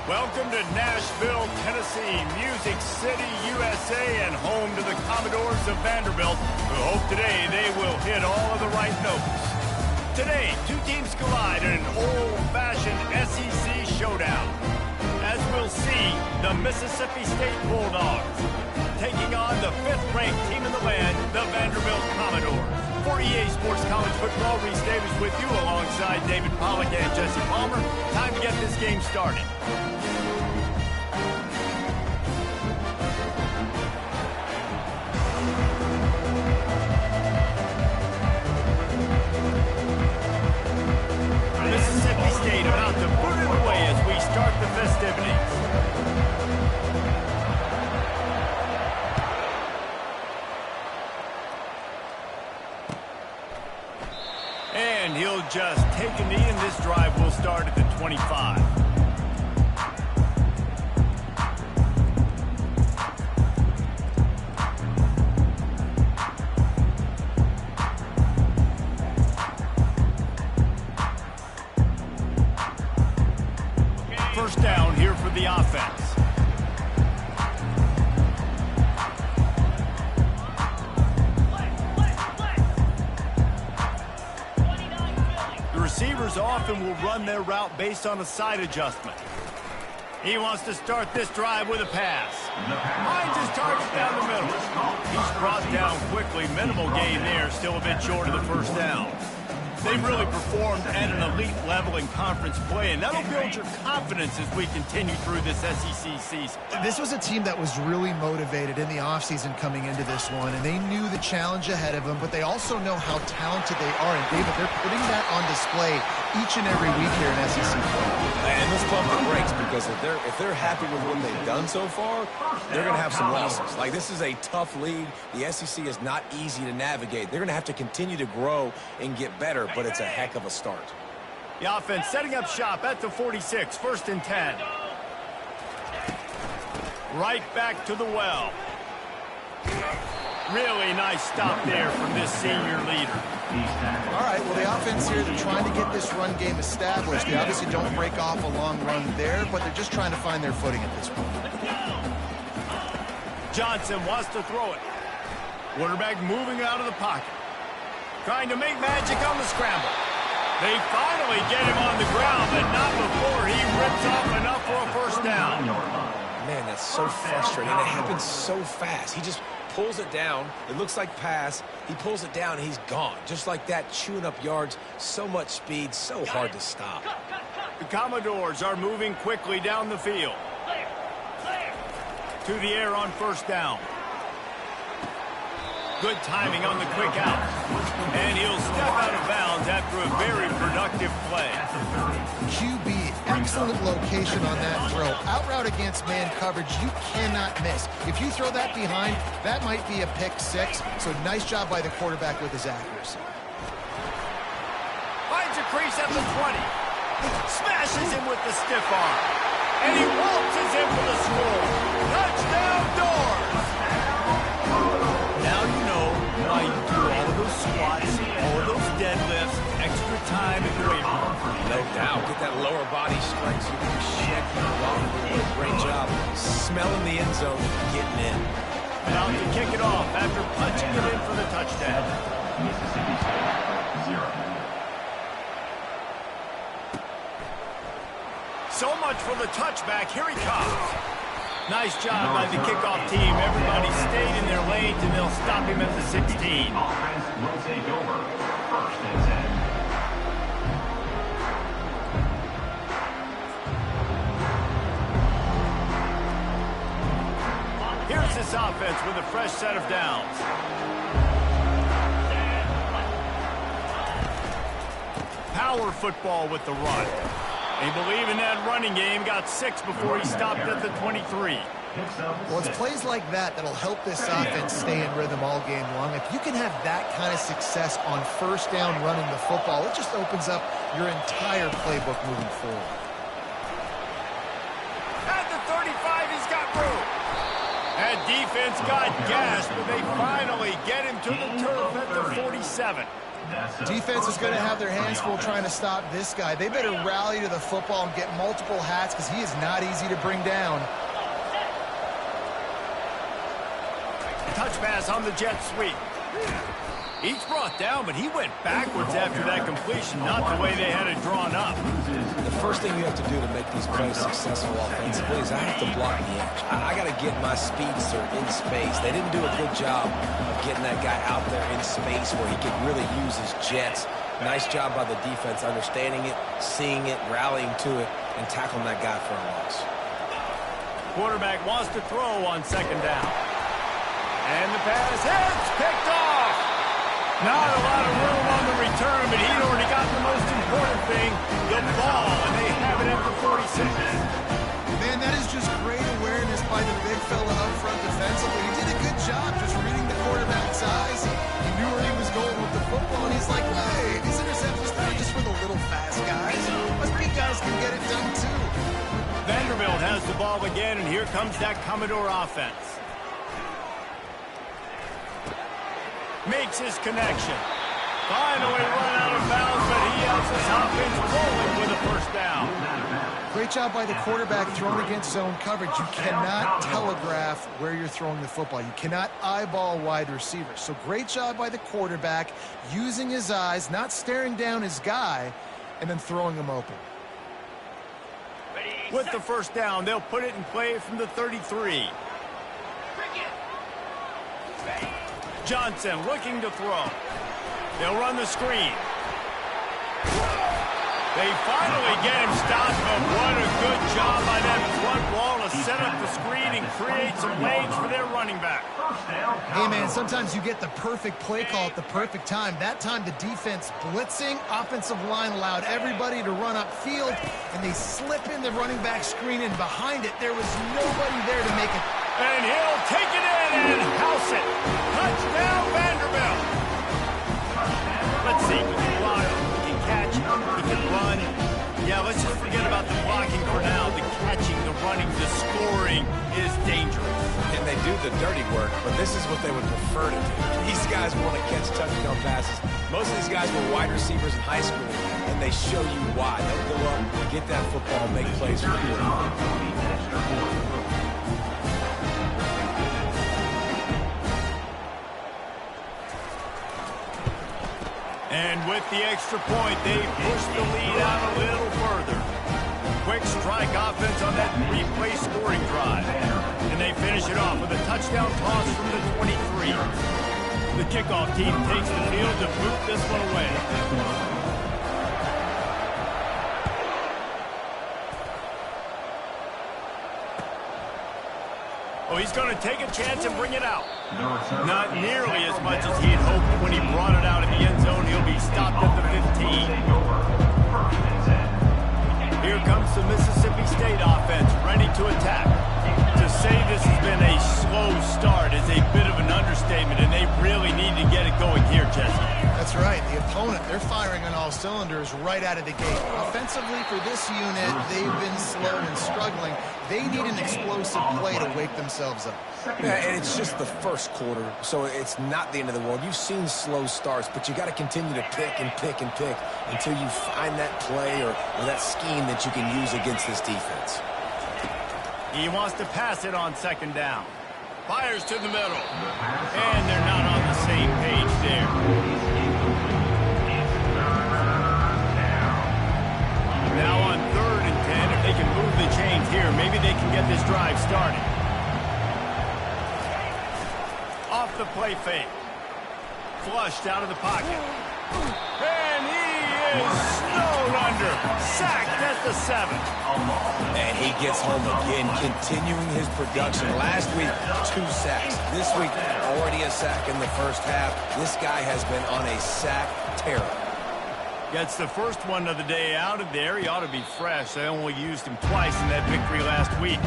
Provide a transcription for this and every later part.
Welcome to Nashville, Tennessee, Music City, USA, and home to the Commodores of Vanderbilt, who hope today they will hit all of the right notes. Today, two teams collide in an old-fashioned SEC showdown. As we'll see, the Mississippi State Bulldogs taking on the fifth-ranked team in the land, the Vanderbilt Commodores. For EA Sports College Football, Reese Davis with you alongside David Pollack and Jesse Palmer. Time to get this game started. Mississippi State about to put it away as we start the festivities. And he'll just take a knee, and this drive will start at the 25. First down here for the offense. Receivers often will run their route based on a side adjustment. He wants to start this drive with a pass. Finds his target down the middle. He's brought down quickly. Minimal gain there, still a bit short of the first down. They've really performed at an elite level in conference play, and that'll build your confidence as we continue through this SEC season. This was a team that was really motivated in the offseason coming into this one, and they knew the challenge ahead of them, but they also know how talented they are. And, David, they're putting that on display each and every week here in SEC play. And let's pump the brakes, because if they're happy with what they've done so far, they're going to have some losses. Like, this is a tough league. The SEC is not easy to navigate. They're going to have to continue to grow and get better, but it's a heck of a start. The offense setting up shop at the 46, 1st and 10. Right back to the well. Really nice stop there from this senior leader. All right, well, the offense here, they're trying to get this run game established. They obviously don't break off a long run there, but they're just trying to find their footing at this point. Johnson wants to throw it. Quarterback moving out of the pocket. Trying to make magic on the scramble. They finally get him on the ground, but not before he rips off enough for a first down. Man, that's so frustrating. It happens so fast. He just pulls it down. It looks like pass. He pulls it down, and he's gone. Just like that, chewing up yards. So much speed, so hard to stop. The Commodores are moving quickly down the field. To the air on first down. Good timing on the quick out. And he'll step out of bounds after a very productive play. QB, excellent location on that throw. Out route against man coverage, you cannot miss. If you throw that behind, that might be a pick six. So nice job by the quarterback with his accuracy. Finds a crease at the 20. Smashes him with the stiff arm. And he waltzes in for the score. Touchdown Doors! Now you know why you do all of those squats, all of those deadlifts, extra time in the weight room. No doubt. Get that lower body strength so you can check your body. Doing a great job smelling the end zone and getting in. About to kick it off after punching it in for the touchdown. Mississippi State, 0. So much for the touchback. Here he comes. Nice job by the kickoff team. Everybody stayed in their lanes, and they'll stop him at the 16. Offense will take over. 1st and 10. Here's this offense with a fresh set of downs. Power football with the run. They believe in that running game. Got 6 before he stopped at the 23. Well, it's plays like that that'll help this offense stay in rhythm all game long. If you can have that kind of success on first down running the football, it just opens up your entire playbook moving forward. At the 35, he's got room. That defense got gassed, but they finally get him to the turf at the 47. Defense is going to have their hands full trying to stop this guy. They better rally to the football and get multiple hats because he is not easy to bring down. Touch pass on the jet sweep. He's brought down, but he went backwards after that completion, not the way they had it drawn up. The first thing you have to do to make these plays successful offensively is I have to block the edge. I got to get my speedster in space. They didn't do a good job of getting that guy out there in space where he could really use his jets. Nice job by the defense understanding it, seeing it, rallying to it, and tackling that guy for a loss. Quarterback wants to throw on second down. And the pass hits, picked off. Not a lot of room on the return, but he'd already got the most important thing, the ball, and they have it at the 46. Man, that is just great awareness by the big fella up front defensively. He did a good job just reading the quarterback's eyes. He knew where he was going with the football, and he's like, hey, these interceptions not just for the little fast guys. Us big guys can get it done too. Vanderbilt has the ball again, and here comes that Commodore offense. Makes his connection. Finally run out of bounds, but he has his offense rolling with a first down. Great job by the quarterback throwing against zone coverage. You cannot telegraph where you're throwing the football. You cannot eyeball wide receivers. So great job by the quarterback using his eyes, not staring down his guy, and then throwing him open. With the first down, they'll put it in play from the 33. Johnson looking to throw. They'll run the screen. They finally get him stopped, but what a good job by that front wall to set up the screen and create some lanes for their running back. Hey, man, sometimes you get the perfect play call at the perfect time. That time the defense blitzing, offensive line allowed everybody to run upfield, and they slip in the running back screen, and behind it, there was nobody there to make it. And he'll take it in and house it. Touchdown, Vanderbilt. Let's see, he can block, he can catch, he can run. Yeah, let's just forget about the blocking for now. The catching, the running, the scoring is dangerous. And they do the dirty work, but this is what they would prefer to do. These guys want to catch touchdown passes. Most of these guys were wide receivers in high school, and they show you why. They'll go up, get that football, make plays for you. And with the extra point, they push the lead out a little further. Quick strike offense on that three-play scoring drive. And they finish it off with a touchdown toss from the 23. The kickoff team takes the field to boot this one away. Oh, he's going to take a chance and bring it out. Not nearly as much as he had hoped when he brought it out of the end zone. He'll be stopped at the 15. Here comes the Mississippi State offense, ready to attack. To say this has been a slow start is a bit of an understatement, and they really need to get it going here, Jesse. That's right. The opponent, they're firing on all cylinders right out of the gate. Offensively for this unit, they've been slow and struggling. They need an explosive play to wake themselves up. Yeah, and it's just the first quarter, so it's not the end of the world. You've seen slow starts, but you got to continue to pick and pick and pick until you find that play or that scheme that you can use against this defense. He wants to pass it on second down. Fires to the middle. And they're not on the same page there. Now on 3rd and 10, if they can move the chains here, maybe they can get this drive started. Off the play fake. Flushed out of the pocket. And he is snowed under. Sacked at the 7. And he gets home again, continuing his production. Last week, 2 sacks. This week, already a sack in the first half. This guy has been on a sack tear. Gets the first one of the day out of there. He ought to be fresh. They only used him twice in that victory last week.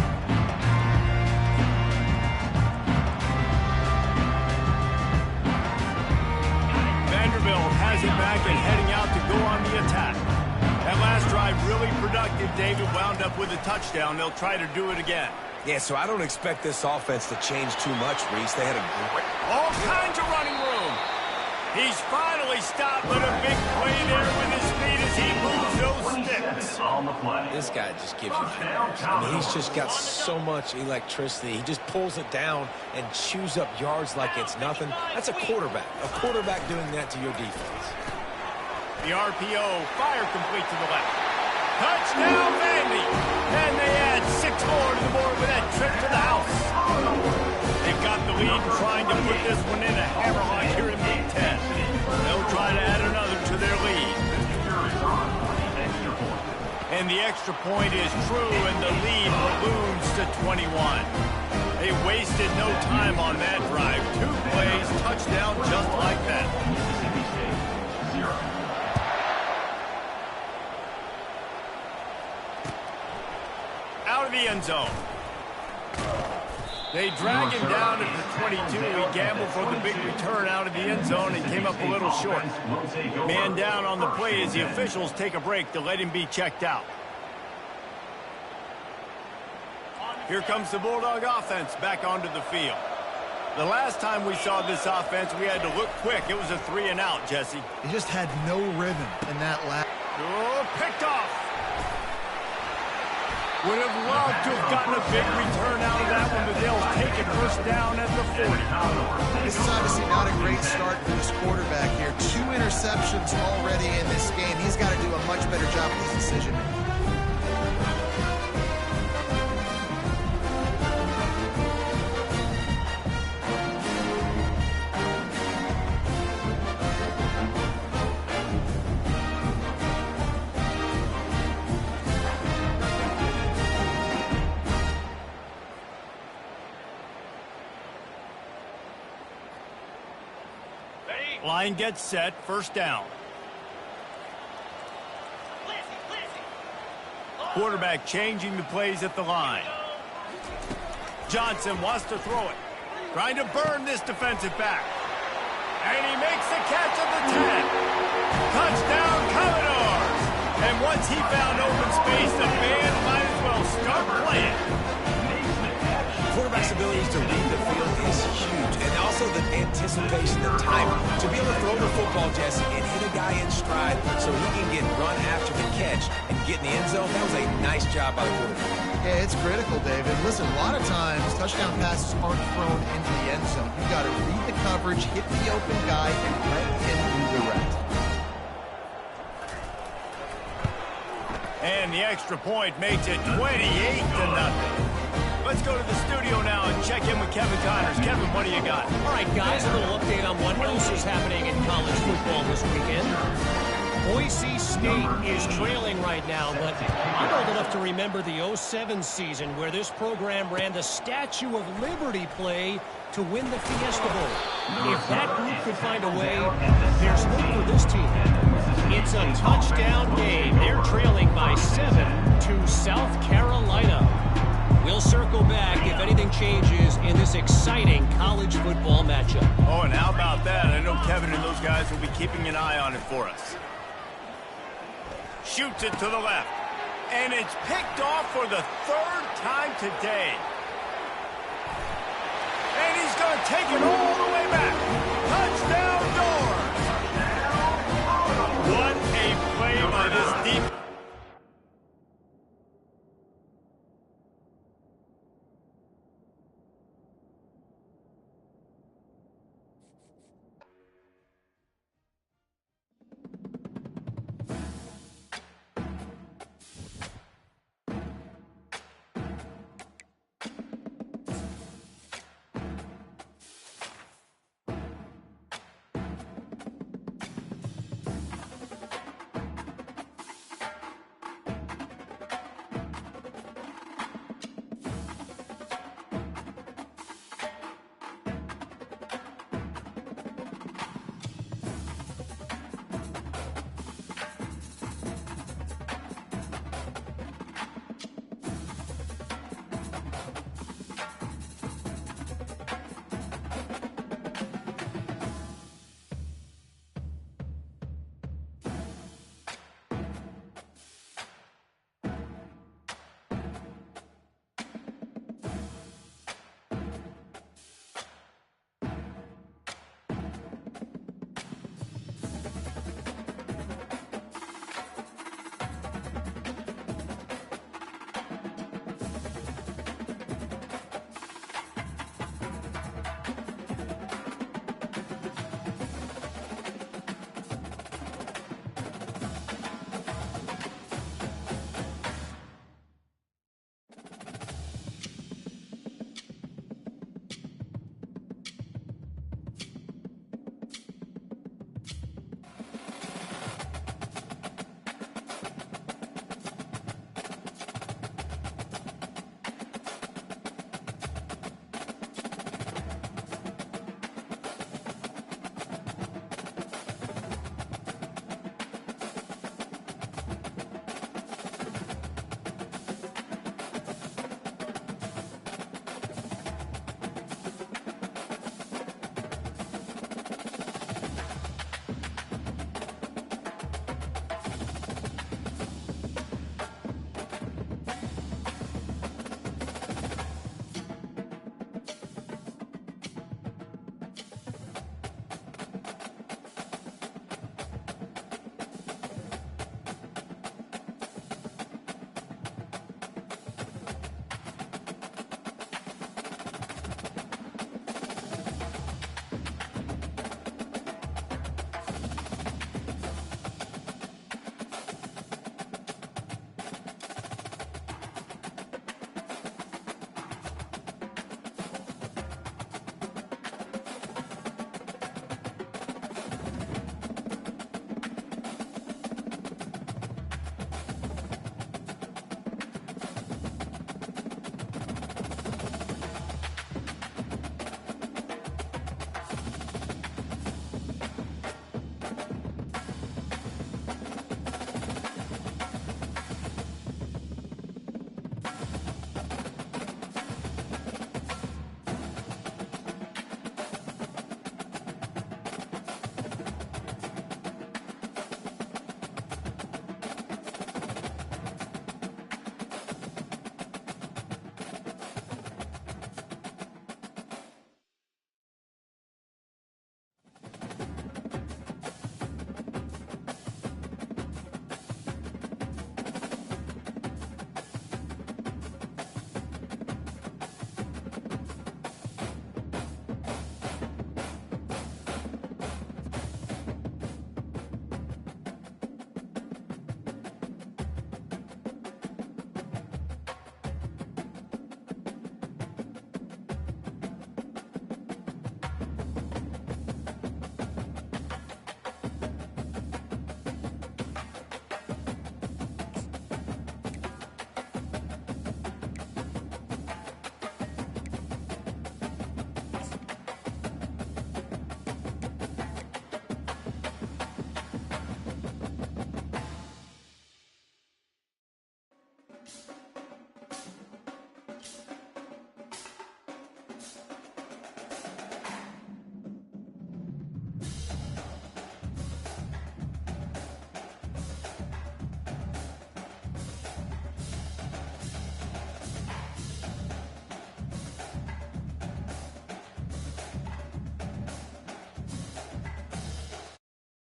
Vanderbilt has it back and heading out to go on the attack. That last last drive really productive. David wound up with a touchdown. They'll try to do it again. Yeah, so I don't expect this offense to change too much, Reese. They had a great... All kinds of running room. He's finally stopped, but a big play there with his feet as he moves those sticks. On the play. This guy just gives you nightmares. I mean, he's just got so much electricity. He just pulls it down and chews up yards like it's nothing. That's a quarterback. A quarterback doing that to your defense. The RPO, fire complete to the left. Touchdown, Vandy! And they add 6 more to the board with that trip to the house. They've got the lead trying to put this one in a hammerlock here in Week 10. They'll try to add another to their lead. And the extra point is true, and the lead balloons to 21. They wasted no time on that drive. 2 plays, touchdown just like that. Mississippi State, 0. Out of the end zone. They drag him down at the 22. He gambled for the big return out of the end zone and came up a little short. Man down on the play as the officials take a break to let him be checked out. Here comes the Bulldog offense back onto the field. The last time we saw this offense, we had to look quick. It was a 3 and out, Jesse. He just had no rhythm in that last. Oh, picked off. Would have loved to have gotten a big return out of that one, but they'll take it first down at the 40. This is obviously not a great start for this quarterback here. 2 interceptions already in this game. He's got to do a much better job with his decision making. Line gets set, first down. Quarterback changing the plays at the line. Johnson wants to throw it. Trying to burn this defensive back. And he makes the catch at the 10. Touchdown, Commodores! And once he found open space, the band might as well start playing. Quarterback's abilities to read the field is huge, and also the anticipation, the timing. To be able to throw the football, Jesse, and hit a guy in stride so he can get run after the catch and get in the end zone, that was a nice job by the quarterback. Yeah, it's critical, David. Listen, a lot of times touchdown passes aren't thrown into the end zone. You've got to read the coverage, hit the open guy, and let him do the rest. And the extra point makes it 28-0. Let's go to the studio now and check in with Kevin Connors. Kevin, what do you got? All right, guys, a little update on what else is happening in college football this weekend. Boise State is trailing right now, but I'm old enough to remember the 07 season where this program ran the Statue of Liberty play to win the Fiesta Bowl. If that group could find a way, there's hope for this team. It's a touchdown game. They're trailing by 7 to South Carolina. We'll circle back if anything changes in this exciting college football matchup. Oh, and how about that? I know Kevin and those guys will be keeping an eye on it for us. Shoots it to the left. And it's picked off for the 3rd time today. And he's going to take it all the way back.